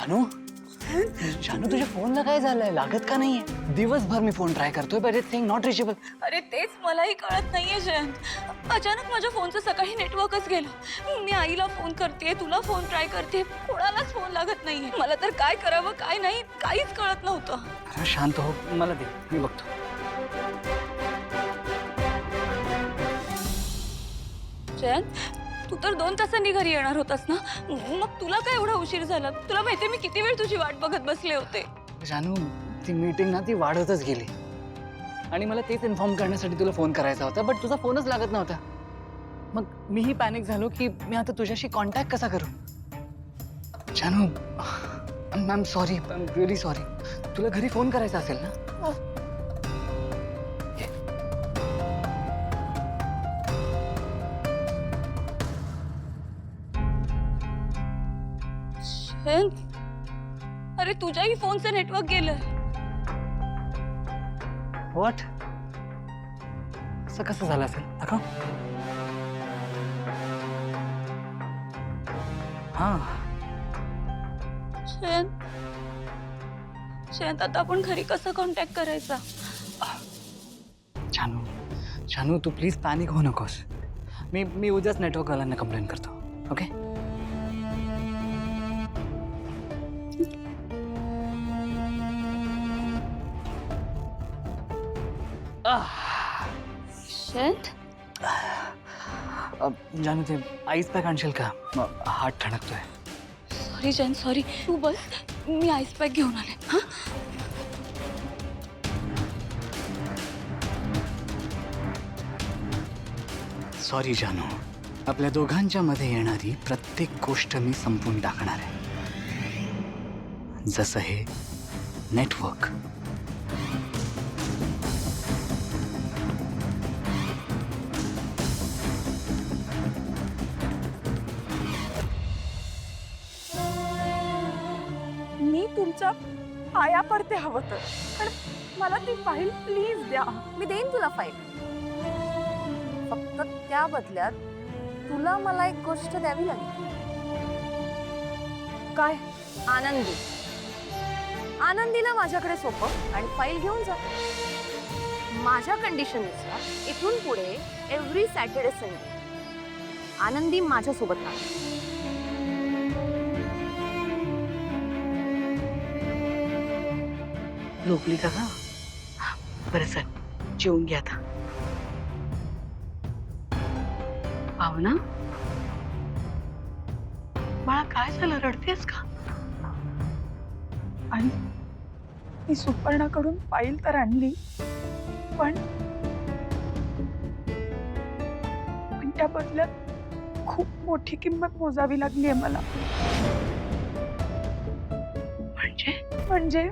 जानू जानू तुझ्या फोनला काय झालंय? लागत का नाहीये? दिवसभर मी फोन ट्राय करतोय but it's saying not reachable. अरे तेच मलाही कळत नाहीये जयंत. अचानक माझ्या फोनचं सकाळी नेटवर्कच गेलं. मी आईला फोन करते, तुला फोन ट्राय करते, कोणालाच फोन लागत नाहीये. मला तर काय करावं काय नाही काहीच कळत नव्हतं. अरे शांत हो, मला दे, मी बघतो. जयंत तू तर 2 तासांनी घरी येणार होतास ना, मग तुला काय एवढा उशीर झाला? तुला माहितीये मी किती वेळ तुझी वाट बघत बसले होते. जानू ती मीटिंग ना ती वाढतच गेली आणि मला तेच इन्फॉर्म करण्यासाठी तुला फोन करायचा होता बट तुझा फोनच लागत नव्हता. मग मीही पॅनिक झालो की मी आता तुझ्याशी कॉन्टॅक्ट कसा करू. जानू I am sorry, I am really sorry. तुला घरी फोन करायचा असेल ना? जयंत अरे तुझ्याही फोनचं नेटवर्क गेलं. व्हॉट? असं कसं झालं असेल? दाखव. हां जयंत जयंत आता आपण घरी कसं कॉन्टॅक्ट करायचा? जानू जानू तू प्लीज पॅनिक होऊ नकोस. मी उद्याच नेटवर्कवाल्यांना कंप्लेंट करतो. ओके? जयंत जानू ते आईस पॅक आणशील का? हात ठणकतोय. Sorry Jayant sorry. तू बस, मी आईस पॅक घेऊन आले. हा सॉरी जानू, आपल्या दोघांच्या मध्ये येणारी प्रत्येक गोष्ट मी संपून टाकणार आहे, जसं हे नेटवर्क. मी तुमच्या पाया पडते हवं तर, पण मला ती फाईल प्लीज द्या. मी देईन तुला फाईल. फक्त त्या बदल्यात तुला मला एक गोष्ट द्यावी लागेल. काय? आनंदी. आनंदीला माझ्याकडे सोपव आणि फाईल घेऊन जा. माझ्या कंडिशननुसार इथून पुढे एव्हरी सॅटर्डे संडे आनंदी माझ्यासोबत राहते. झोपली का ग? बरं चल, जेवून घ्या आता. भावना, बाळा काय झालं? रडतेस का? आणि मी सुपर्णाकडून फाईल तर आणली, पण त्या बदल्यात खूप मोठी किंमत मोजावी लागली आहे मला. म्हणजे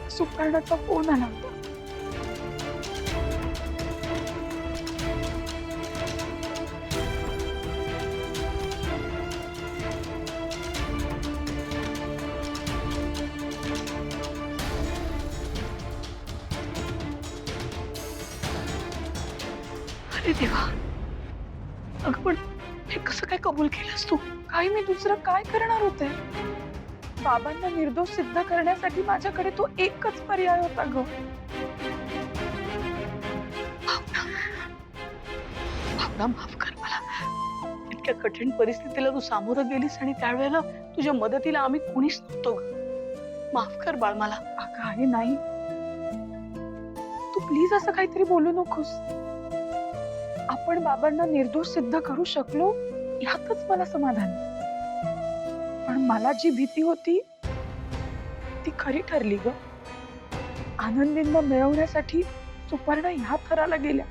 सुपर्णाचा फोन आला होता. अरे देवा, अगं पण हे कसं काय कबूल केलंस तू? काय मी दुसरं काय करणार होते? बाबांना निर्दोष सिद्ध करण्यासाठी माझ्याकडे तो एकच पर्याय होता ग. भावना, माफ कर मला. इतक्या कठीण परिस्थितीला तू सामोरं गेलीस आणि त्यावेळेला तुझ्या मदतीला आम्ही कोणीच नव्हतो ग. माफ कर बाळ मला. अगं आहे नाही, तू प्लीज असं काहीतरी बोलू नकोस. आपण बाबांना निर्दोष सिद्ध करू शकलो यातच मला समाधान. पण मला जी भीती होती ती खरी ठरली ग. आनंदींना मिळवण्यासाठी सुपर्णा ह्या थराला गेल्या.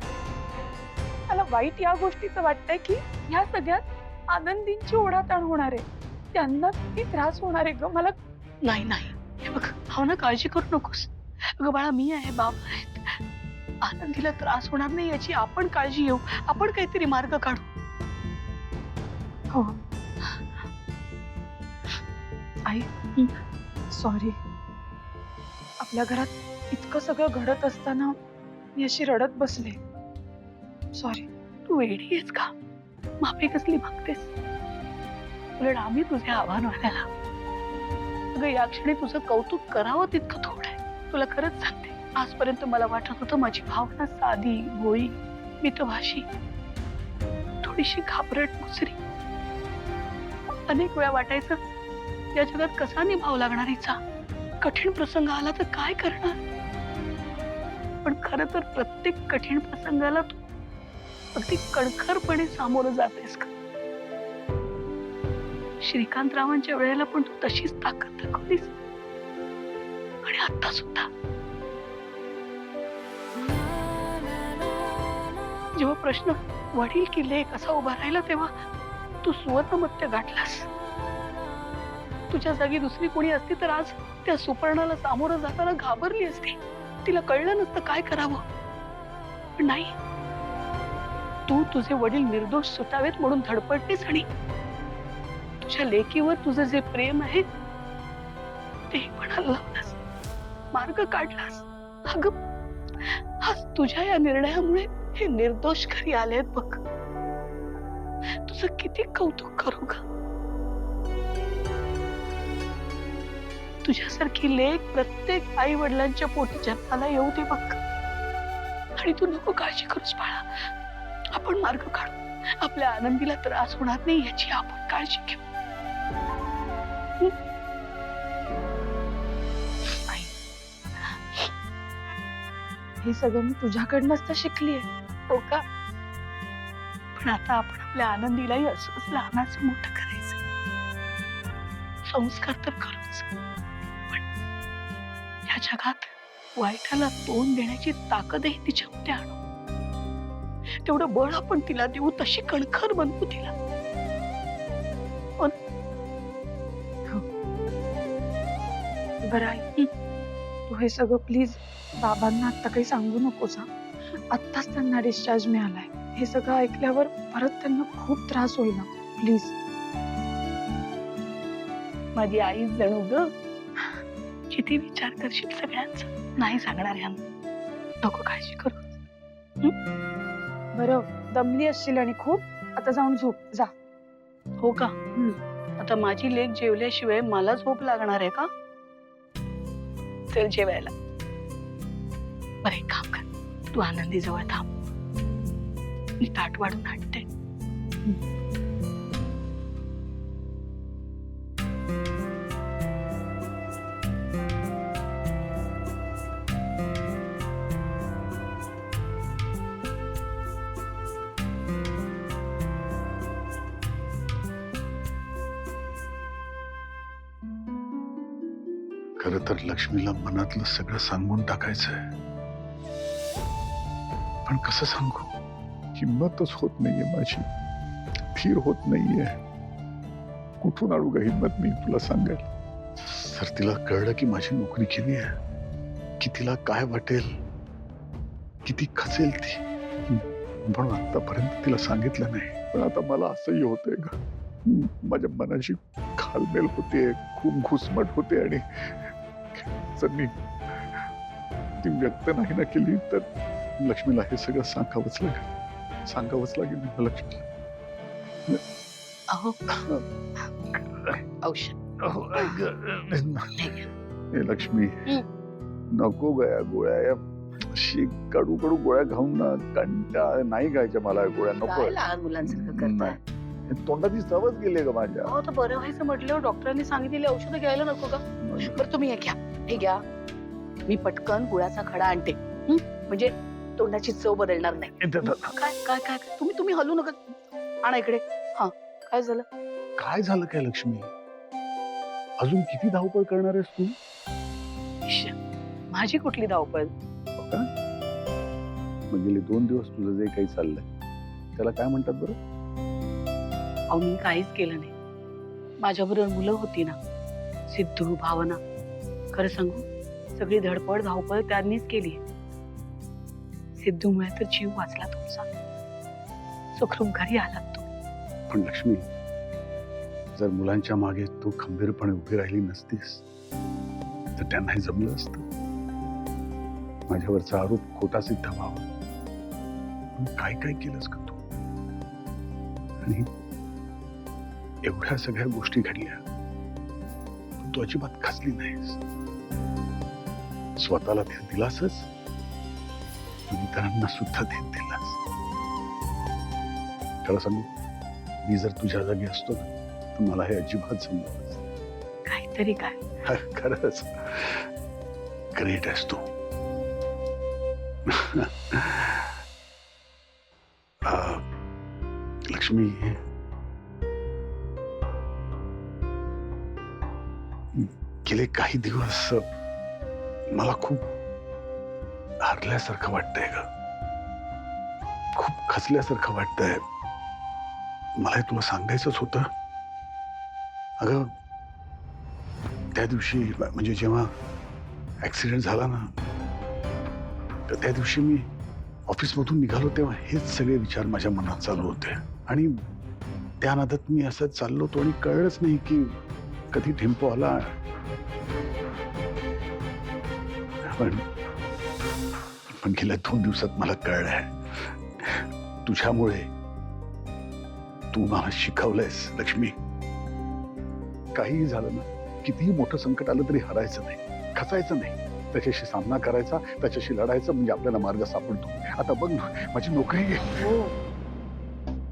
मला वाईट या गोष्टीचं वाटतंय की ह्या सगळ्यात आनंदींची ओढाताण होणार आहे, त्यांना किती त्रास होणार आहे ग. मला नाही नाही, हे बघ भावना, काळजी करू नकोस. अगं बाळा, मी आहे, बाबा आहेत. आनंदीला त्रास होणार नाही याची आपण काळजी घेऊ. आपण काहीतरी मार्ग काढू. हो आई, सॉरी. आपल्या घरात इतकं सगळं घडत असताना मी अशी रडत बसले. सॉरी. तू वेडी आहेस का? माफी कसली मागतेस? उलट आम्ही तुझे आभार मानायला अगं या क्षणी तुझं कौतुक करावं तितकं थोडं आहे. तुला खरंच सांगते, आजपर्यंत मला वाटत होतं माझी भावना साधी भोळी मितभाषी, थोडीशी घाबरट मुसरी. अनेक वेळा वाटायचं या जगात कसा निभाव लागणार हिचा, कठीण प्रसंग आला तर काय करणार. पण खरं तर प्रत्येक कठीण प्रसंगाला तू अगदी कणखरपणे सामोरं जातेस का. श्रीकांतरावांच्या वेळेला पण तू तशीच ताकद दाखवलीस आणि आता सुद्धा. जेव्हा प्रश्न वडील की लेक असा उभा राहिला तेव्हा तू सुवर्णमत्य गाठलास. तुझ्या जागी दुसरी कोणी असती तर आज त्या सुपर्णाला सामोरं जाताना घाबरली असती. तिला कळलं नसतं काय करावं. पण नाही, तू तुझे वडील निर्दोष सुटावेत म्हणून धडपडलीस आणि तुझ्या लेकीवर तुझं जे प्रेम आहे ते पण हलवलंस, मार्ग काढलास. अगं आज तुझ्या या निर्णयामुळे हे निर्दोष घरी आलेत बघ. तुझं किती कौतुक करू ग. तुझ्यासारखी लेक प्रत्येक आई वडिलांच्या पोटी जन्माला येऊ दे बघ. आणि तू नको काळजी करूस बाळा, आपण मार्ग काढू. आपल्या आनंदीला त्रास होणार नाही याची आपण काळजी घेऊ. हे सगळं मी तुझ्याकडनंच तर शिकलीये. हो का. पण आता आपण आपल्या आनंदीलाही असंच लहानाचं मोठं करायचं. संस्कार तर करूच, पण या जगात वाईटाला तोंड देण्याची ताकदही तिच्यामध्ये आणू. तेवढं बळ आपण तिला देऊ, तशी कणखर बनवू तिला. बरं आई, तू हे सगळं प्लीज बाबांना आता काही सांगू नकोस हा. आत्ताच त्यांना डिस्चार्ज मिळालाय. हे सगळं ऐकल्यावर परत त्यांना खूप त्रास होईल ना, प्लीज. माझी आई जणू ग. किती विचार करशील सगळ्यांचा. नाही सांगणार यांना, नको काळजी करू. बरं, दमली असशील आणि खूप. आता जाऊन झोप जा. हो का. आता माझी लेक जेवल्याशिवाय मला झोप लागणार आहे का. चल जेवायला. बरं एक काम कर, तू आनंदी जवळ थांब, मी ताट वाढून आणते. खरं तर लक्ष्मीला मनातलं सगळं सांगून टाकायचंय, पण कसं सांगू. हिम्मतच होत नाहीये माझी, धीर होत नाहीये. कुठून आणू ग हिम्मत मी तुला सांगायला. सर तिला कळलं की माझी नोकरी केली आहे की तिला काय वाटेल, किती खचेल ती. म्हणून आतापर्यंत तिला सांगितलं नाही. पण आता मला असंही होतंय ग, माझ्या मनाची खालमेल होते, खूप घुसमट होते. आणि जर मी ती व्यक्त नाही ना केली तर लक्ष्मीला हे सगळं सांगावंच लागेल मला लक्ष्मीला. अहो औषध. हे लक्ष्मी नको गया गोळ्या, या अशी कडू कडू गोळ्या खाऊन ना कंटाळ नाही खायच्या मला. गोळ्या नको. लहान मुलांसारखं करताय. तोंडाची चवच गेली ग माझ्या. हो तर बरं व्हायचं म्हटल्यावर डॉक्टरांनी सांगितलेली औषधं घ्यायला नको का. बरं तुम्ही हे घ्या, हे घ्या. मी पटकन गुळाचा खडा आणते, म्हणजे तोंडाची चव बदलणार नाही. काय काय काय तुम्ही हलू नका. आणा इकडे. हा काय झालं. काय झालं काय लक्ष्मी, अजून किती धावपळ करणार आहेस तू. इश्श, माझी कुठली धावपळ. मग गेले 2 दिवस तुझं जे काही चाललंय त्याला काय म्हणतात बरं. अहो मी काहीच केलं नाही. माझ्याबरोबर मुलं होती ना, सिद्धू भावना. खरं सांगू, सगळी धडपड धावपळ त्यांनीच केली. सिद्धूमुळे तर जीव वाचला तुमचा, सुखरूप घरी आलात तुम्ही. पण लक्ष्मी, जर मुलांच्या मागे तू खंबीरपणे उभी राहिली नसतीस तर त्यांनाही जमलं असतं. माझ्यावरचा आरोप खोटा सिद्ध व्हावा. काय काय केलंस का तू. आणि एवढ्या सगळ्या गोष्टी घडल्या, तू अजिबात खचली नाहीस. स्वतःला धीर दिलासच, तू इतरांना सुद्धा धीर दिलास. खरं सांगू, मी जर तुझ्या जागी असतो ना, तर मला हे अजिबात जमलं नसतं. काहीतरी काय. खरंच ग्रेट आहेस तू. लक्ष्मी, गेले काही दिवस मला खूप हरल्यासारखं वाटतंय ग. खूप खचल्यासारखं वाटतंय. मला हे तुला सांगायचंच होतं. अगं, त्या दिवशी म्हणजे जेव्हा ऍक्सिडेंट झाला ना, तर त्या दिवशी मी ऑफिसमधून निघालो तेव्हा हेच सगळे विचार माझ्या मनात चालू होते. आणि त्या नादात मी असं चाललो होतो आणि कळलंच नाही की कधी टेम्पो आला. पण गेल्या 2 दिवसात मला कळलंय, तुझ्यामुळे तू मला शिकवलंयस लक्ष्मी. काहीही झालं ना, कितीही मोठं संकट आलं तरी हरायचं नाही, खचायचं नाही. त्याच्याशी सामना करायचा, त्याच्याशी लढायचं, म्हणजे आपल्याला मार्ग सापडतो. आता बघ ना, माझी नोकरी आहे. हो,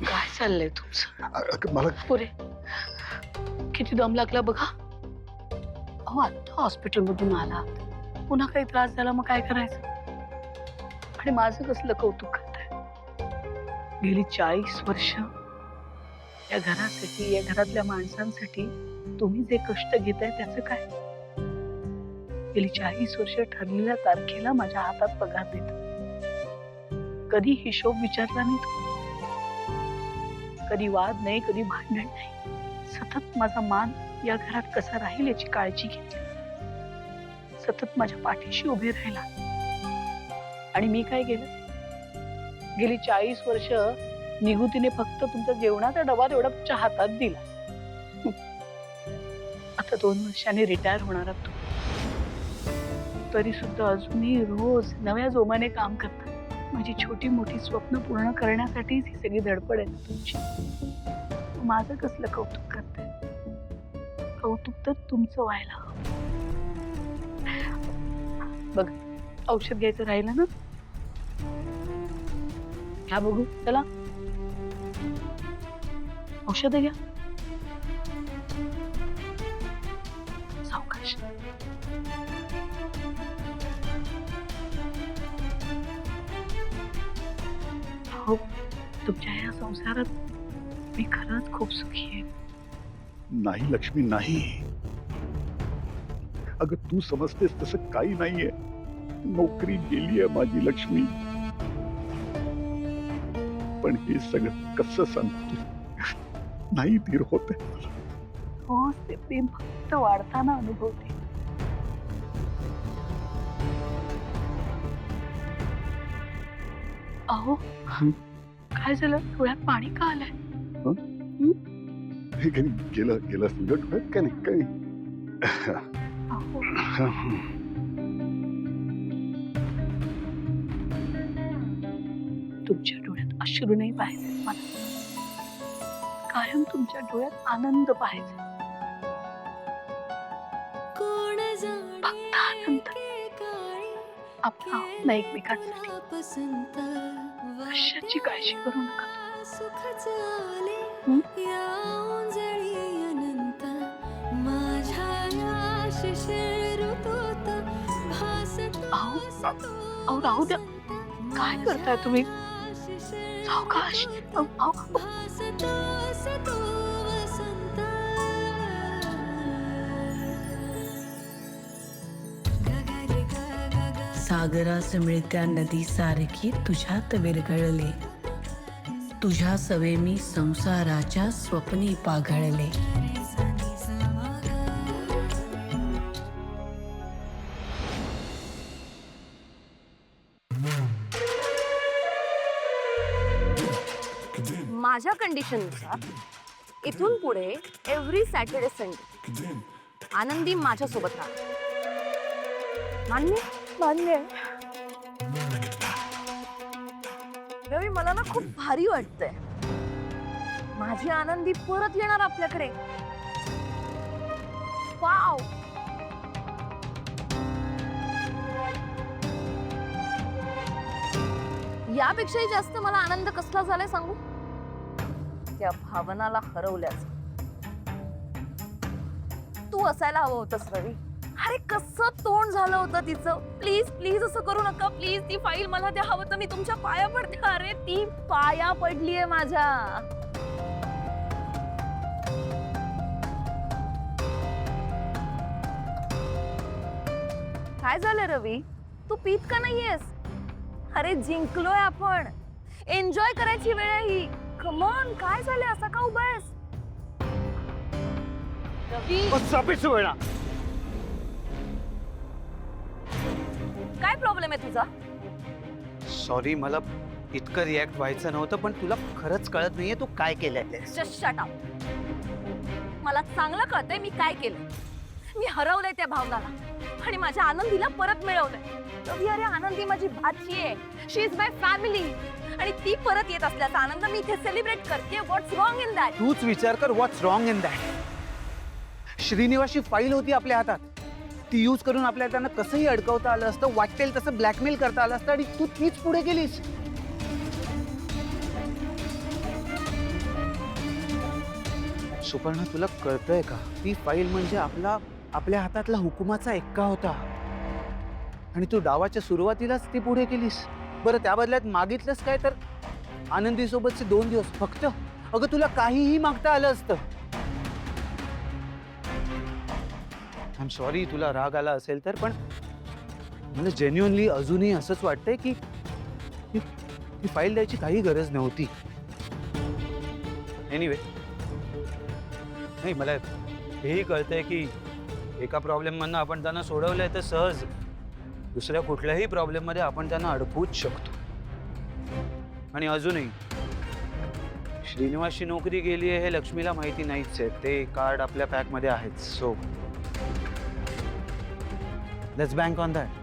काय चाललंय तुमचं? मला पुरे किती दम लागला बघा. अहो, आता हॉस्पिटलमधून आला, पुन्हा काही त्रास झाला मग काय करायचं? आणि माझं कसलं कौतुक करताय? गेली 40 वर्ष या घरासाठी, या घरातल्या माणसांसाठी तुम्ही जे कष्ट घेताय त्याचं काय? गेली 40 वर्ष ठरलेल्या तारखेला माझ्या हातात पगार देत. कधी हिशोब विचारला नाही तू, कधी वाद नाही, कधी भांडण नाही. सतत माझा मान या घरात कसा राहील याची काळजी घेतली. सतत माझ्या पाठीशी उभे राहिला. आणि मी काय केलं? गेली 40 वर्ष निगुतीने फक्त तुमचा जेवणाचा डबा तेवढा तुमच्या हातात दिला. आता 2 वर्षांनी रिटायर होणार आहात तुम्ही, तरी सुद्धा अजूनही रोज नव्या जोमाने काम करता. माझी छोटी मोठी स्वप्न पूर्ण करण्यासाठीच ही सगळी धडपड आहे ना तुमची. माझं कसलं कौतुक करते? कौतुक तर तुमचं व्हायला हवं. बघ, औषध घ्यायचं राहिलं ना, घ्या बघू. चला, औषध घ्या. सावकाश. हो, तुमच्या या संसारात मी खरंच खूप सुखी आहे. नाही लक्ष्मी, नाही. अगं, तू समजतेस तसं काही नाहीये. नोकरी गेलीये माझी लक्ष्मी. पण हे सगळं कसं सांगतो, नाही धीर होते. हो, ते प्रेम फक्त वाढताना अनुभवते. अहो, काय झालं? डोळ्यात पाणी का आलंय? हे गेलं असेल ग डोळ्यात. काय नाही, काय नाही. अहो, तुमच्या डोळ्यात अश्रू नाही पाहायचे मला. कायम तुमच्या डोळ्यात आनंद पाहायचा. फक्त आनंद. आपण आहोत ना एकमेकांसाठी. कशाची काळजी करू नका. अहो, राहू द्या. काय करताय तुम्ही? सावकाश. सागरास मिळत्या नदी सारखी तुझ्यात विरघळले. तुझ्या सवे मी संसाराच्या स्वप्नी पाघळले. माझ्या कंडिशननुसार इथून पुढे एव्हरी सॅटर्डे संडे आनंदी माझ्यासोबत राहा. मान्य? मान्य. रवी, मला ना खूप भारी वाटतंय. माझी आनंदी परत येणार आपल्याकडे. वाव. यापेक्षाही जास्त मला आनंद कसला झालाय सांगू? त्या भावनाला हरवल्याच. तू असायला हवं होतंस रवी. अरे कसं तोंड झालं होतं तिचं. प्लीज प्लीज असं करू नका प्लीज. ती फाईल मला द्या, हवं तर मी तुमच्या पाया पडते. अरे ती पाया पडलीये माझ्या. काय झालं रवी, तू पीत का नाहीयेस? अरे जिंकलोय आपण. एन्जॉय करायची वेळ आहे ही. कमॉन, काय झालं, असा का उभा आहेस? रवी, काय प्रॉब्लेम आहे तुझा? सॉरी, मला इतकं रिॲक्ट व्हायचं नव्हतं, पण तुला खरंच कळत नाहीये तू काय केलंय. Just shut up. मला चांगलं कळतंय मी काय केलं. मी हरवलंय त्या भावनाला आणि माझ्या आनंदीला परत मिळवलंय. रवी, अरे आनंदी माझी भाची आहे. शी इज माय फॅमिली. आणि ती परत येत असल्याचा आनंद मी इथे सेलिब्रेट करते. व्हॉट्स रॉंग इन दॅट? तूच विचार कर, व्हॉट्स रॉंग इन दॅट. श्रीनिवासची फाईल होती आपल्या हातात. ती यूज करून आपल्याला त्यांना कसंही अडकवता आलं असतं, वाटेल तसं ब्लॅकमेल करता आलं असतं, आणि तू तीच पुढे गेलीस. सुपर्णा, तुला कळतंय का? ती फाईल म्हणजे आपल्या हातातला हुकुमाचा एक्का होता, आणि तू डावाच्या सुरुवातीलाच ती पुढे गेलीस. बरं, त्या बदल्यात मागितलंस काय? तर आनंदी सोबतचे 2 दिवस फक्त. अगं, तुला काहीही मागता आलं असतं. आय एम सॉरी तुला राग आला असेल तर, पण मला जेन्युअनली अजूनही असंच वाटतंय की ही फाईल द्यायची काही गरज नव्हती. एनिवे, नाही, मला हेही कळतंय की एका प्रॉब्लेममधनं आपण त्यांना सोडवलंय तर सहज दुसऱ्या कुठल्याही प्रॉब्लेममध्ये आपण त्यांना अडकवूच शकतो. आणि अजूनही श्रीनिवासची नोकरी गेली आहे हे लक्ष्मीला माहिती नाहीच आहे. ते कार्ड आपल्या पॅकमध्ये आहेत. So let's bank on that.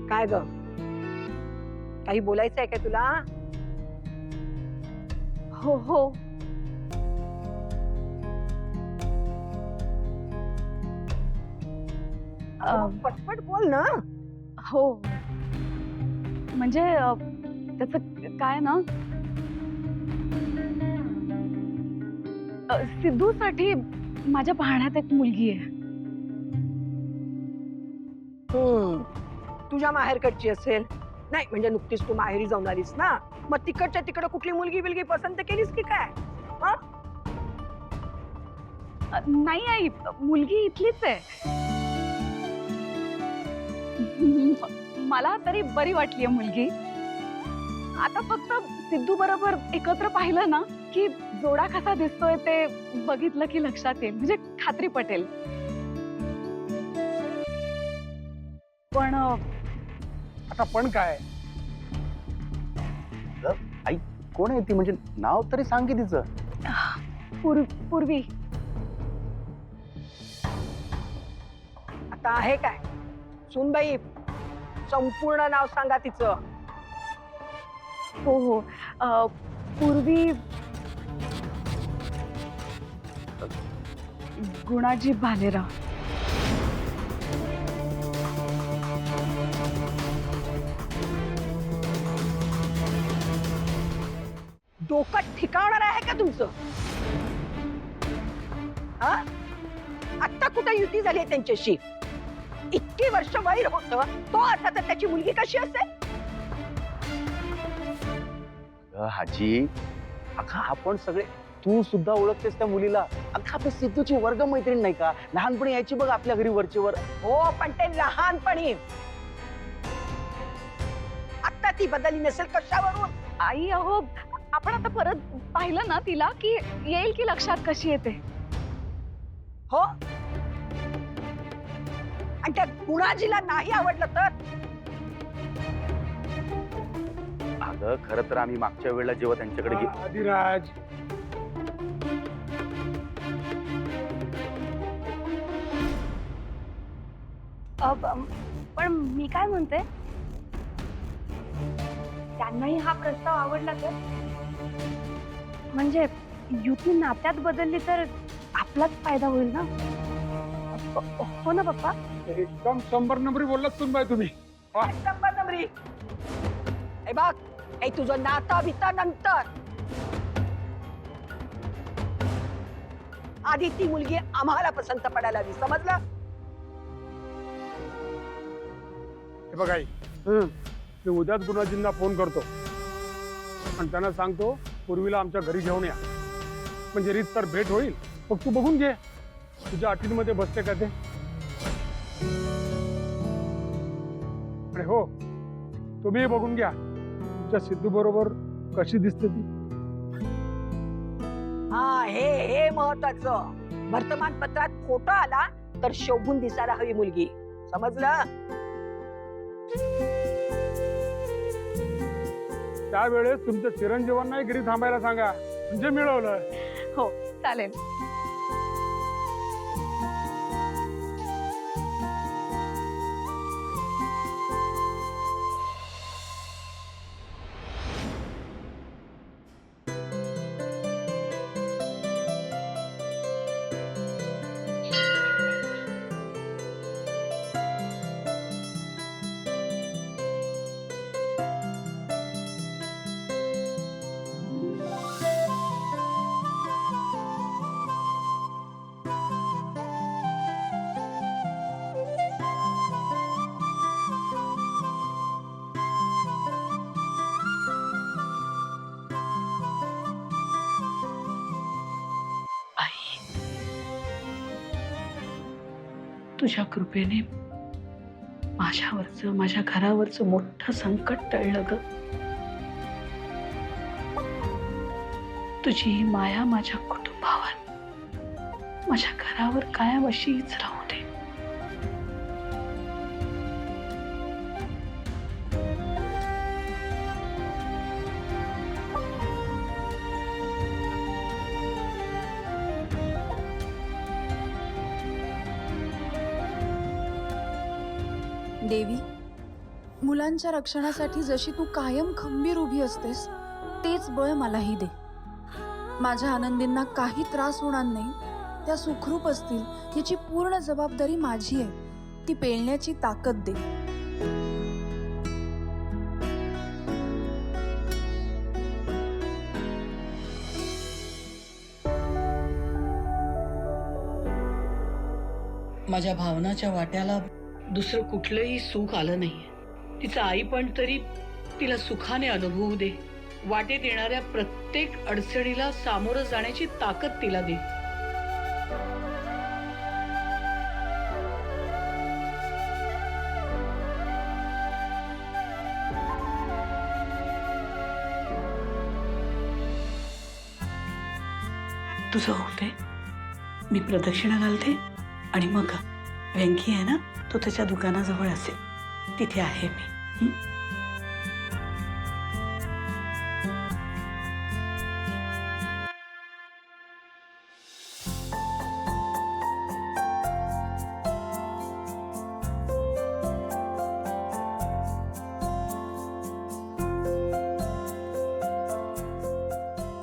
काय ग, काही बोलायचं आहे का तुला? हो हो. पटपट बोल ना. हो, म्हणजे त्याचं काय ना, सिद्धूसाठी माझ्या पाहण्यात एक मुलगी आहे. तुझ्या माहेरकडची असेल? नाही, म्हणजे नुकतीच तू माहेरी जाऊन आलीस ना, मग तिकडच्या तिकडे कुठली मुलगी बिलगी पसंत केलीस की काय? नाही आई, मुलगी इथलीच आहे. मला तरी बरी वाटलीये मुलगी. आता फक्त सिद्धू बरोबर एकत्र पाहिलं ना की जोडा कसा दिसतोय ते बघितलं की लक्षात येईल, म्हणजे खात्री पटेल. पण आता पण काय? आई कोण आहे ती? म्हणजे नाव तरी सांग की तिचं. पूर्वी. आता आहे काय? सुनबाई, संपूर्ण नाव सांगा तिचं. हो हो, पूर्वी गुणाजी भालेराव. डोकं ठिकावणार आहे का तुमचं? आता कुठे युती झाली आहे त्यांच्याशी? इतकी वर्ष वैर होतं, तो आता तर त्याची मुलगी कशी असेल? हाजी, अगं आपण सगळे तू सुद्धा ओळखतेस त्या मुलीला. अगं आपल्या सिद्धूची वर्ग मैत्रीण नाही का, लहानपणी यायची बघ आपल्या घरी वरचेवर. हो पण ते लहानपणी, आता ती बदलली नसेल कशावरून. आई अहो, आपण आता परत पाहिलं ना तिला की येईल की लक्षात कशी येते. हो, आणि त्या गुणाजीला नाही आवडलं तर. अगं खरं तर आम्ही मागच्या वेळेला जेव्हा त्यांच्याकडे आदिराज, पण मी काय म्हणते, त्यांनाही हा प्रस्ताव आवडला तर, म्हणजे युती नात्यात बदलली तर आपलाच फायदा होईल ना. हो ना पप्पा? एकदम 100 नंबरी बोललात तुम्ही तुम्ही. नंबर नंबरी. हे बघ, हे तुझं नातं बिता नंतर. आधी ती मुलगी आम्हाला पसंत पडायला हवी, समजलं? हे बघ आई, मी उद्याच गुणाजींना फोन करतो आणि त्यांना सांगतो पूर्वीला आमच्या घरी घेऊन या, म्हणजे रीत तर भेट होईल. मग तू बघून घे तुझ्या अटींमध्ये बसते का ते. आणि हो, तुम्ही बघून घ्या तुमच्या सिद्धू बरोबर कशी दिसते ती. हा, हे महत्वाचं. वर्तमानपत्रात फोटो आला तर शोभून दिसायला हवी मुलगी, समजलं? त्यावेळेस तुमच्या चिरंजीवांनाही घरी थांबायला सांगा, म्हणजे मिळवलं. हो चालेल. तुझ्या कृपेने माझ्यावरचं, माझ्या घरावरचं मोठं संकट टळलं ग. तुझी ही माया माझ्या कुटुंबावर, माझ्या घरावर कायम अशीच राहू दे. देवी, मुलांच्या रक्षणासाठी जशी तू कायम खंबीर उभी असतेस, तेच बळ मलाही दे. माझ्या आनंदींना काही त्रास होणार नाही, त्या सुखरूप असतील याची पूर्ण जबाबदारी माझी आहे. ती पेलण्याची ताकद दे. माझ्या भावनाच्या वाट्याला दुसरं कुठलंही सुख आलं नाहीये. तिचं आईपण तरी तिला सुखाने अनुभवू दे. वाटेत येणाऱ्या प्रत्येक अडचणीला सामोरं जाण्याची ताकद तिला दे. तुझं होते, मी प्रदक्षिणा घालते आणि मग व्यंकी आहे ना, तो त्याच्या दुकानाजवळ असेल, तिथे आहे मी.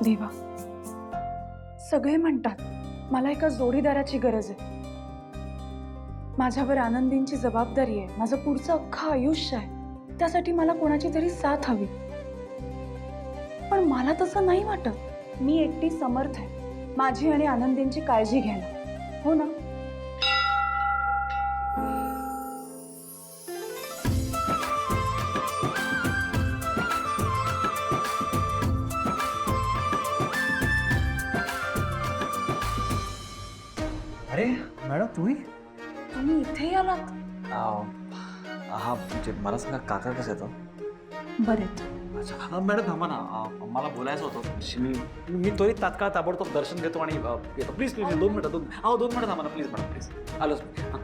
देवा, सगळे म्हणतात मला एका जोडीदाराची गरज आहे. माझ्यावर आनंदींची जबाबदारी आहे, माझं पुढचं अख्खं आयुष्य आहे. त्यासाठी मला कोणाची तरी साथ हवी. पण मला तसं नाही वाटत. मी एकटी समर्थ आहे माझी आणि आनंदींची काळजी घ्यायला, हो ना? मॅडम तुम्ही तुम्ही इथे आलात? हा म्हणजे मला सांगा काका कसं येतं? बरेत. अच्छा हा मॅडम थांबा ना मला बोलायचं होतं मी मी त्वरित तात्काळ ताबडतोब दर्शन घेतो आणि येतो प्लीज प्लीज 2 मिनिटं 2 मिनिटं थांबा ना प्लीज मॅडम प्लीज आलोच मी. हां.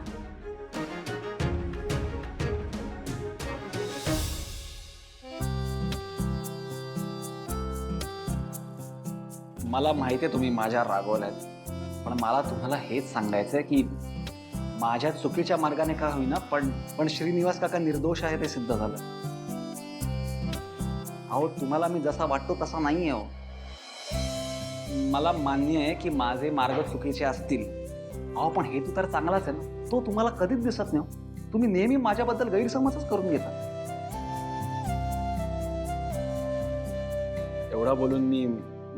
मला माहिती आहे तुम्ही माझ्या रागवल्यात पण मला तुम्हाला हेच सांगायचं आहे की माझ्या चुकीच्या मार्गाने का होईना पण श्रीनिवास काका निर्दोष आहे ते सिद्ध झालं. अहो तुम्हाला मी जसा वाटतो तसा नाही आहे. मला मान्य आहे की माझे मार्ग चुकीचे असतील. अहो पण हेतू तर चांगलाच आहे ना. तो तुम्हाला कधीच दिसत नाही. तुम्ही नेहमी माझ्याबद्दल गैरसमजच करून घेता. एवढा बोलून मी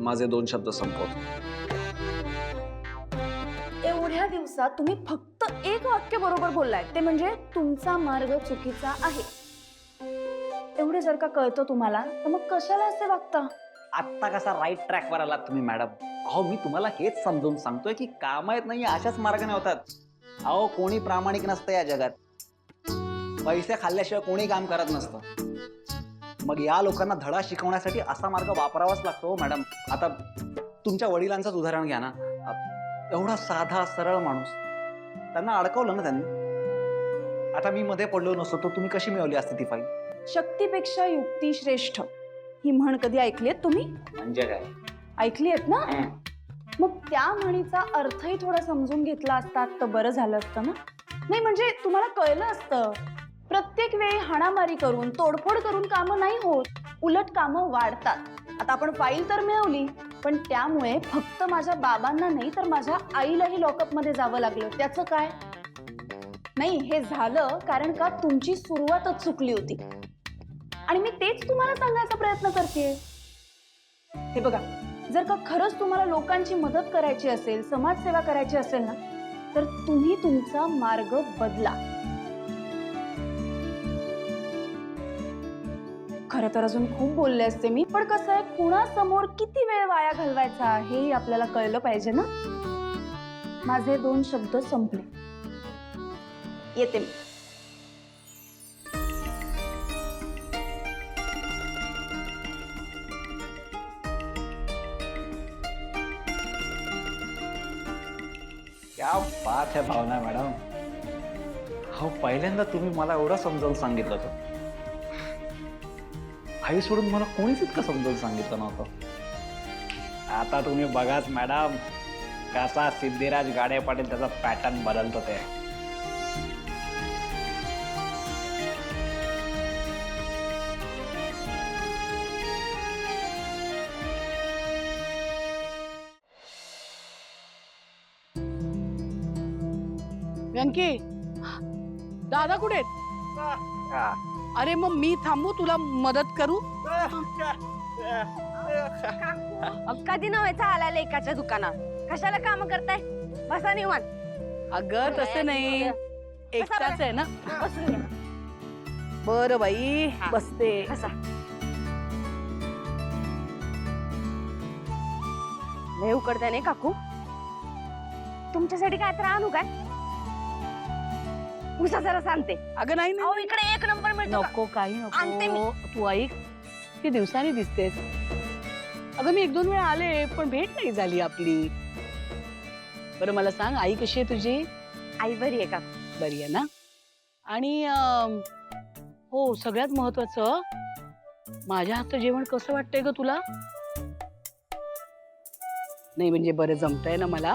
माझे 2 शब्द संपवतो. एवढ्या दिवसात तुम्ही फक्त एक वाक्य बरोबर बोललाय, ते म्हणजे तुमचा मार्ग चुकीचा आहे. एवढे जर का कळतं तुम्हाला तर मग कशाला असे वागता? आत्ता कसा राईट ट्रॅकवर आलात तुम्ही मॅडम. अहो मी तुम्हाला हेच समजून सांगतोय की कामायत नाही अशाच मार्गाने होतात. अहो कोणी प्रामाणिक नसतं या जगात. पैसे खाल्ल्याशिवाय कोणी काम करत नसतं. मग या लोकांना धडा शिकवण्यासाठी असा मार्ग वापरावाच लागतो मॅडम. आता तुमच्या वडिलांचंच उदाहरण घ्या ना. एवढा साधा सरळ माणूस, त्यांना अडकवलं ना त्यांनी. आता मी मध्ये पडलो नसतो तर तुम्ही कशी मिळवली असती ती फाईल? शक्तीपेक्षा युक्ती श्रेष्ठ ही म्हण कधी ऐकलीत तुम्ही? म्हणजे काय? ऐकली आहेत ना? मग त्या म्हणीचा अर्थही थोडा समजून घेतला असतात तर बरं झालं असतं ना. नाही म्हणजे तुम्हाला कळलं असतं प्रत्येक वेळी हाणामारी करून तोडफोड करून कामं नाही होत, उलट कामं वाढतात. आता आपण फाईल तर मिळवली पण त्यामुळे फक्त माझ्या बाबांना नाही तर माझ्या आईलाही लॉकअप मध्ये जावं लागलं. त्याचं काय? नाही हे झालं कारण का तुमची सुरुवातच चुकली होती आणि मी तेच तुम्हाला सांगायचा प्रयत्न करते. हे बघा, जर का खरंच तुम्हाला लोकांची मदत करायची असेल, समाजसेवा करायची असेल ना तर तुम्ही तुमचा मार्ग बदला. खरं तर अजून खूप बोलले असते मी, पण कसं आहे कुणासमोर किती वेळ वाया घालवायचा हेही आपल्याला कळलं पाहिजे ना. माझे 2 शब्द संपले. येते मी. क्या बात है भावना मॅडम. हो पहिल्यांदा तुम्ही मला एवढं समजावून सांगितलं होतं. आई सोडून मला कोणीच इतकं समजावून सांगितलं नव्हतं. आता तुम्ही बघाच मॅडम कसा सिद्धिराज गाडे पाटील त्याचा पॅटर्न बदलतो ते. व्यंकी, दादा कुठे आहेत? अरे मग मी थांबू तुला मदत करू? कधी नव्हायचा आला लेकाच्या दुकानात. कशाला काम करताय? बसा निवांत. अगं तसं नाही, एकटाच आहे ना. बसून घ्या. बरं बाई बसते. बसा. लय उकडताय नाही काकू? तुमच्यासाठी काय तर आणू काय? उसा जरा सांगते. अगं नाही अहो इकडे 1 नंबर मिळतो का? नको काही आणते मी. नको. तू ऐक, ती दिवसांनी दिसतेस. अगं मी 1-2 वेळा आले पण भेट नाही झाली आपली. बरं मला सांग, आई कशी आहे तुझी? आई बरी आहे का? बरी आहे ना. आणि हो सगळ्यात महत्वाचं, माझ्या हातचं जेवण कसं वाटतंय ग तुला? नाही म्हणजे बरं जमतंय ना मला.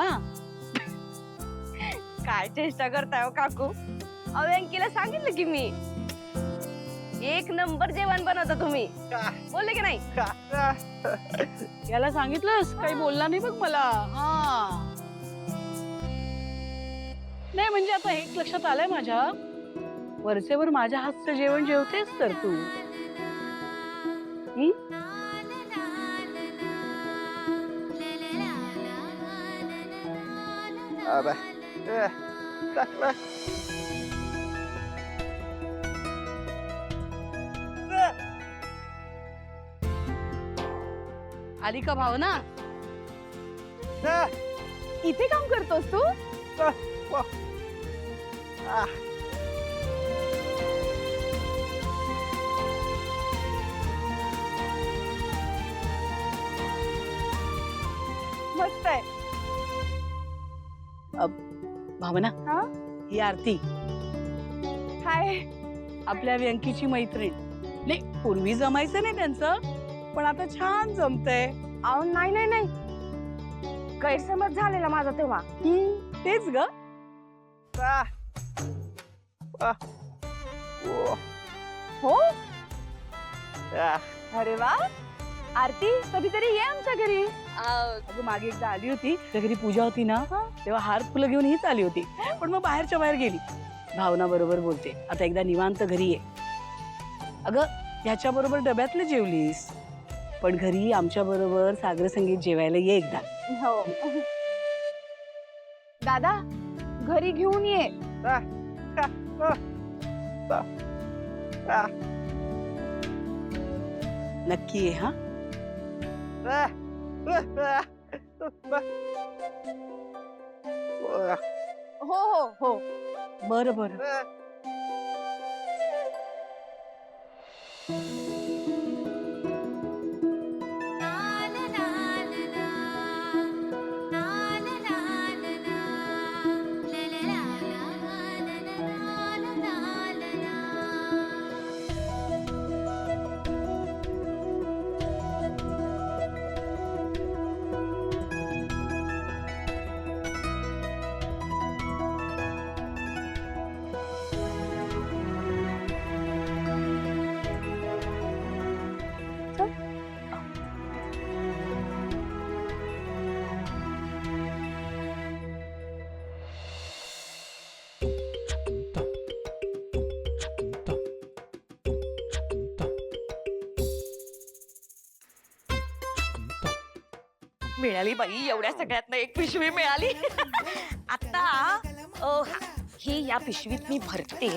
काय चेष्टा करताय हो काकू? व्यंकीला सांगितलं की मी 1 नंबर जेवण बनवता तुम्ही. बोलले की नाही? याला सांगितलंस? काही बोलला नाही बघ मला. हा नाही म्हणजे आता एक लक्षात आलंय माझ्या, वरचेवर माझ्या हातचं जेवण जेवतेस तर तू. आली का भावना? इथे काम करतोस तू? मस्त आहे. भावना हा? ही आरती हाय. आपल्या व्यंकीची मैत्रीण. नाही पूर्वी जमायचं नाही त्यांचं, पण आता छान जमतंय. अहो नाही नाही नाही, गैरसमज झालेला माझा तेव्हा. तेच ग. हो. अरे वा, आरती कधीतरी ये आमच्या घरी. अगं मागे एकदा आली होती, त्या घरी पूजा होती ना, तेव्हा हार फुलं घेऊन हीच आली होती, पण मग बाहेरच्या बाहेर गेली. भावना बरोबर बोलते, आता एकदा निवांत घरी ये. अगं ह्याच्या बरोबर डब्यातलं जेवलीस, पण घरी आमच्या बरोबर सागर संगीत जेवायला ये एकदा. हो दादा, घरी घेऊन ये. नक्की ये हा. हो हो हो. बरं बरं. मिळाली बाई, एवढ्या सगळ्यातनं एक पिशवी मिळाली. आता ही या पिशवीत मी भरते.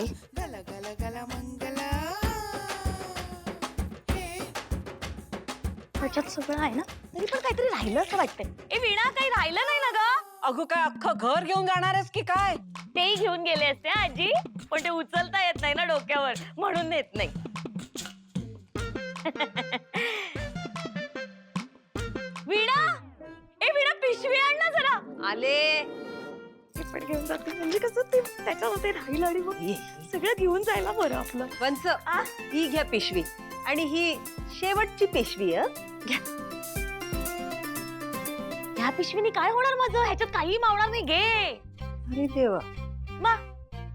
त्याच्यात सगळं आहे ना, तरी पण काहीतरी राहिलं असं वाटतंय. ए वीणा, काही राहिलं नाही ना ग? अगं काय अख्खं घर घेऊन जाणार आहेस की काय? तेही घेऊन गेले असते आजी, पण ते उचलता येत नाही ना डोक्यावर, म्हणून नेत नाही. वीणा, ए वीणा, पिशवी आण ना जरा. आले. पण घेऊन जाते म्हणजे कसं ते त्याच्यामध्ये राहील आणि मग सगळं घेऊन जायला बरं आपलं. वंच, ही घ्या पिशवी, आणि ही शेवटची पिशवी. ह्या पिशवीने काय होणार माझं? ह्याच्यात काही मावणार नाही. घे. अरे देवा.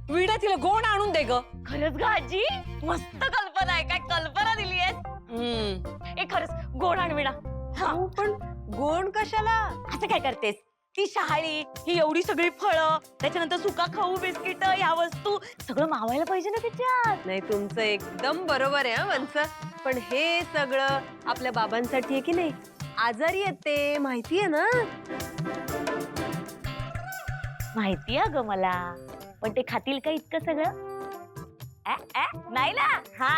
विडा तिला गोण आणून दे ग. खरंच ग आजी, मस्त कल्पना आहे. काय कल्पना दिली आहे. ए खरंच गोड आण वीणा. पण गोण कशाला? असं काय करतेस? ती शहाळी, ही एवढी सगळी फळं, त्याच्यानंतर सुका खाऊ बिस्किट, ह्या वस्तू सगळं मावायला पाहिजे ना त्याच्यात. नाही, तुमचं एकदम बरोबर आहे वंच, पण हे सगळं आपल्या बाबांसाठी आहे की नाही? आजारी येते माहितीये ना. माहितीये ग मला, पण ते खातील का इतकं सगळं? नाही ना. हा,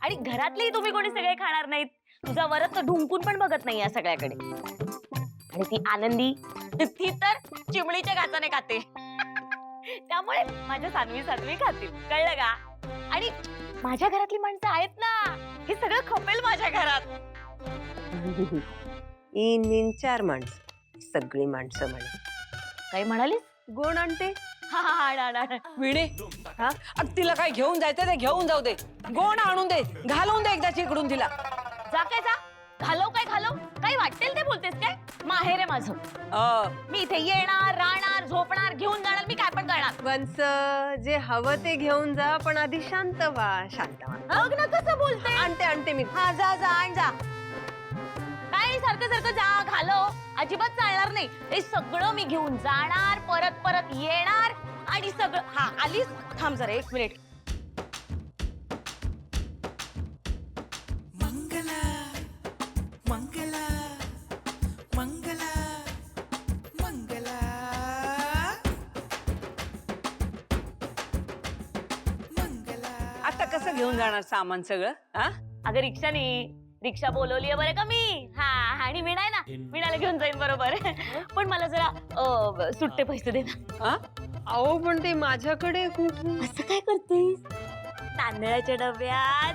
आणि घरातलेही तुम्ही कोणी सगळे खाणार नाहीत. तुझा वरच तर ढुंकून पण बघत नाही या सगळ्याकडे. आणि ती आनंदी, ती तर चिमणीच्या घासाने खाते. त्यामुळे माझ्या सानवी खातील, कळलं का? आणि माझ्या घरातली माणसं आहेत ना, हे सगळं खपेल माझ्या घरात. इन 4 माणसं, सगळी माणसं म्हणे. काय म्हणालीस? गोण आणते. विणे, तिला काय घेऊन जायचं ते घेऊन जाऊ दे. गोण आणून दे, घालून दे एकदा चिकडून तिला. जा काय जा, घालव काय घालव, काही वाटेल ते बोलतेस काय? माहेर आहे माझं. मी इथे येणार, राहणार, झोपणार, घेऊन जाणार, मी काय पण करणार. वंच, जे हवं ते घेऊन जा, पण आधी शांत व्हा. शांत व्हा. बघ ना कसं बोलते. आणते मी. हा, जा जा, आण जा. काय सारखं सारखं जा घालव, अजिबात चालणार नाही. हे सगळं मी घेऊन जाणार, परत परत येणार, आणि सगळं. हा, आलीस? थांब जरा 1 मिनिट. आता कसं घेऊन जाणार सामान सगळं? अगं रिक्षा बोलवली बरं का मी. हा, आणि वीणा आहे ना, वीणाला घेऊन जाईन बरोबर. पण मला जरा सुट्टे पैसे दे ना. अहो पण ते माझ्याकडे खूप असं काय करतेस? तांदळाच्या डब्यात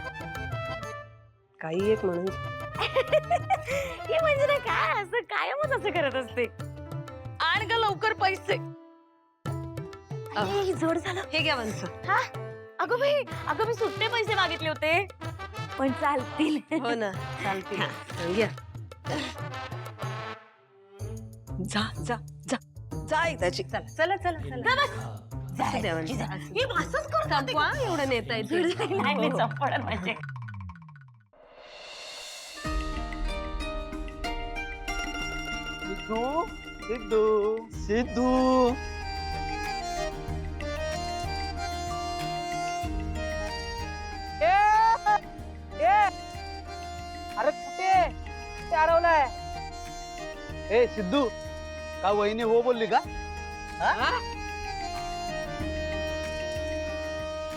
काही एक म्हणून हे म्हणजे ना काय असं कायमच असं करत असते. आण ग लवकर पैसे. अरे, जोड झालं. हे घ्या वंस. अगं मी सुट्टे पैसे मागितले होते पण चालतील. हो ना चालतील. या जा जा जा जा एकदाची. चला चला चला चला. असू द्या वंस, असू द्या. मी असंच करत होते. संपवा एवढं नेता येते. नाही, मी संपवणार म्हणजे. सिद्धू सिद्धू सिद्धू अरे कुठे हरवलाय? ए सिद्धू, का वहिनी हो बोलली का?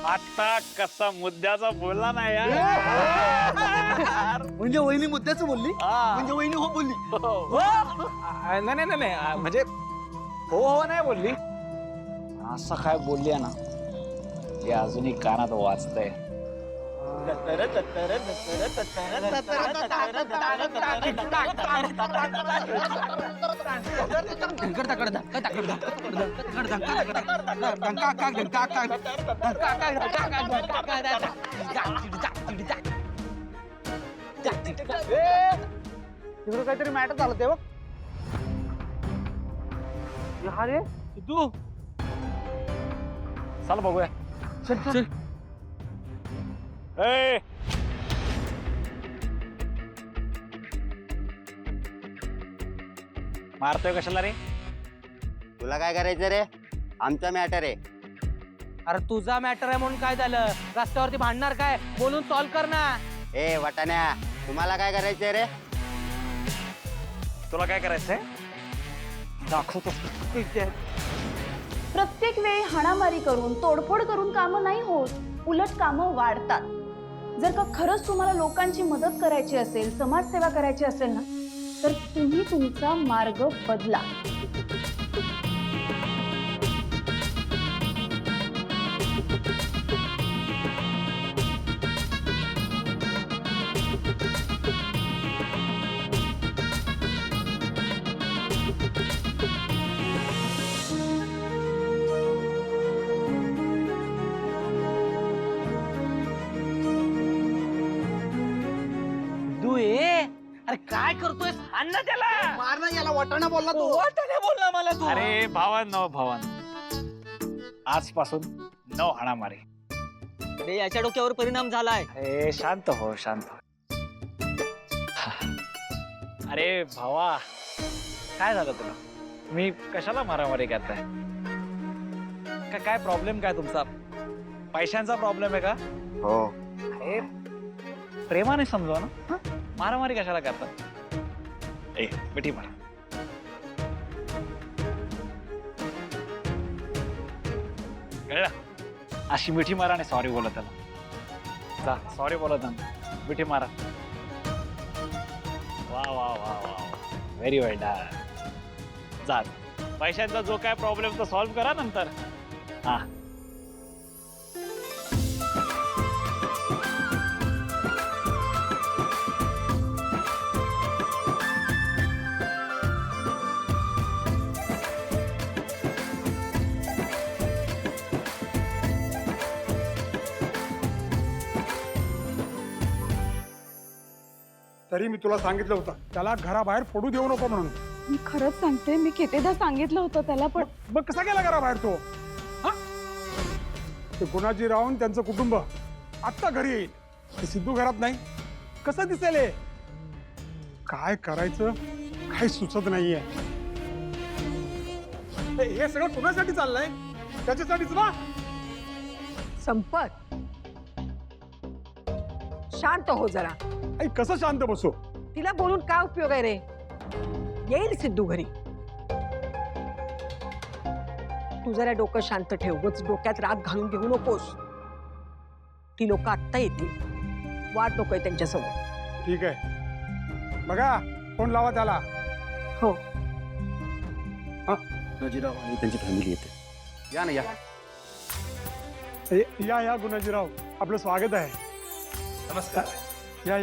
आता कसा मुद्द्याचा बोलला नाही यार. म्हणजे वहिनी मुद्द्याचं बोलली? म्हणजे वहिनी हो बोलली? नाही नाही नाही म्हणजे हो हो नाही बोलली. असं काय बोलली ना हे अजूनही कानात वाजतंय. तिकडे काहीतरी मॅटर झालं ते बघ. हा रे सिद्धू, चल बघूया. चल चल. ए मारतोय कशाला रे? तुला काय करायचं रे? आमचा मॅटर आहे. अरे तुझा मॅटर आहे म्हणून काय झालं? रस्त्यावरती भांडणार काय? बोलून सॉल्व कर ना. ए वटाण्या, तुम्हाला काय करायचंय रे? तुला काय करायचंय? दाखवतो. प्रत्येक वेळी हाणामारी करून तोडफोड करून कामं नाही होत, उलट कामं वाढतात. जर का खरंच तुम्हाला लोकांची मदत करायची असेल, समाजसेवा करायची असेल ना, तर तुम्ही तुमचा मार्ग बदला. तू ये. अरे काय करतोय? अन्न त्याला मारणं. याला वाटाणा बोलला तू. वाटाणा बोलला मला तू. अरे भावान आजपासून न हाणामारी. अरे याच्या डोक्यावर परिणाम झालाय. ए शांत हो शांत हो. अरे भावा काय झालं तुला? मी कशाला मारामारी करताय? काय प्रॉब्लेम काय तुमचा? पैशांचा प्रॉब्लेम आहे का? हो. अरे प्रेमाने समजवा ना. हं? मारामारी कशाला करता? ए मिठी मारा. कळलं? अशी मिठी मारा आणि सॉरी बोला त्याला. जा सॉरी बोला त्यांना. मिठी मारा. वा वा वा वा व्हेरी वेल डन. जा पैशांचा जो काय प्रॉब्लेम तो सॉल्व्ह करा नंतर. हा तरी मी तुला सांगितलं होतं त्याला घराबाहेर पडू देऊ नको म्हणून. मी खरंच सांगते, मी कितीदा सांगितलं होतं त्याला, पण मग कसा गेला घराबाहेर तो? हा? ते गुणाजी राहून त्यांचं कुटुंब आत्ता घरी येईल. ते सिद्धू घरात नाही. कसं दिसेल हे? काय करायचं काही सुचत नाहीये. हे सगळं कुणासाठी चाललंय? त्याच्यासाठीच ना. संपत, शांत हो जरा. आई कसं शांत बसू? तिला बोलून काय उपयोग आहे रे? येईल सिद्धू घरी. तू जरा डोकं शांत ठेव. उगाच डोक्यात राग घालून घेऊ नकोस. ती लोक आत्ता येतील. वाट नकोय त्यांच्यासमोर. ठीक आहे. बघा फोन लावा त्याला. हो. नजीराव आणि त्यांची फॅमिली येते. या ना या. या गुणाजीराव, आपलं स्वागत आहे. नमस्कार. या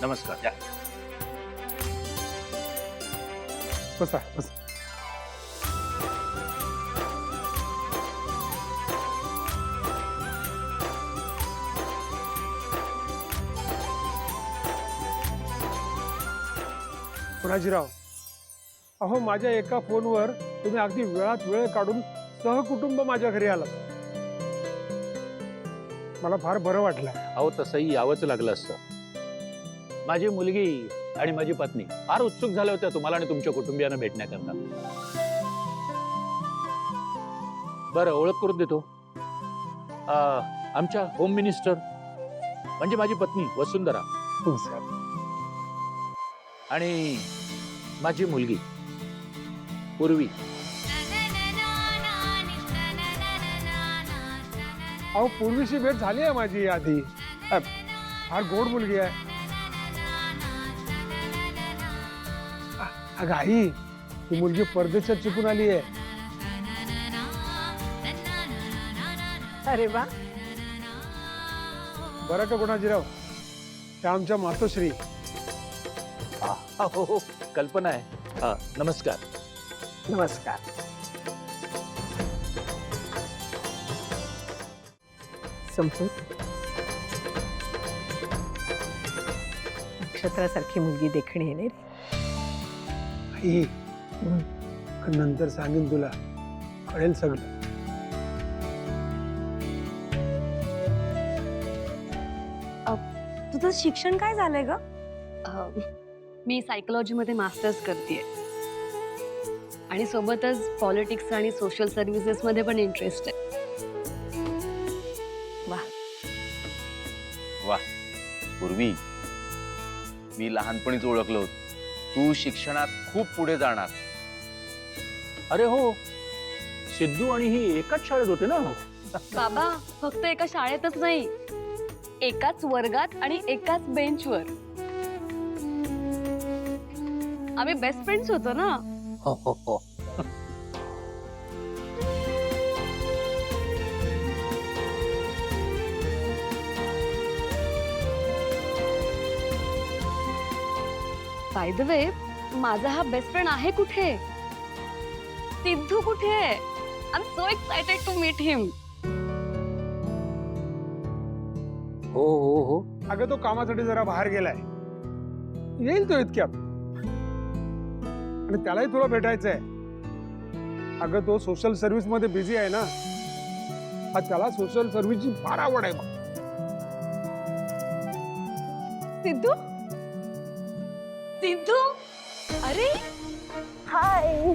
नमस्कार. या. बसा बसा. गुणाजीराव, अहो माझ्या एका फोनवर तुम्ही अगदी वेळात वेळ काढून सहकुटुंब माझ्या घरी आलात. मला फार बरं वाटलं. अहो तसंही यावंच लागलं असतं. माझी मुलगी आणि माझी पत्नी फार उत्सुक झाल्या होत्या तुम्हाला आणि तुमच्या कुटुंबियांना भेटण्याकरता. बरं, ओळख करून देतो. आमच्या होम मिनिस्टर म्हणजे माझी पत्नी वसुंधरा आणि माझी मुलगी पूर्वी. अहो पूर्वीची भेट झाली आहे माझी आधी. फार गोड मुलगी आहे. अगं आई, ही मुलगी परदेशात शिकून आली आहे. अरे वा. बरं का गुणाजीराव, त्या आमच्या मातोश्री. हो, कल्पना आहे. नमस्कार. नमस्कार. संपत नक्षत्रासारखी मुलगी देखणी आहे रे. आई, नंतर सांगेन तुला, कळेल सगळं. तुझं शिक्षण काय झालंय ग? मी सायकोलॉजी मध्ये मास्टर्स करतेय आणि सोबतच पॉलिटिक्स आणि सोशल सर्व्हिसेस मध्ये पण इंटरेस्ट आहे. पूर्वी मी लहानपणीच ओळखलो, तू शिक्षणात खूप पुढे जाणार. अरे हो, सिद्धू आणि ही एकाच शाळेत होते ना. बाबा, फक्त एका शाळेतच नाही, एकाच वर्गात आणि एकाच बेंचवर. आम्ही बेस्ट फ्रेंड्स होतो ना. हो हो हो. बाय द वे, माझा हा बेस्ट फ्रेंड आहे कुठे? सिद्धू कुठे आहे? I am so excited to meet him. हो हो हो. अगं तो कामासाठी जरा बाहेर गेलाय, येईल तो इतक्यात. आणि त्यालाही तुला भेटायचंय. अगं तो सोशल सर्व्हिस मध्ये बिझी आहे ना. त्याला सोशल सर्व्हिसची फार आवड आहे. सिद्धू, सिद्धू, अरे हाय.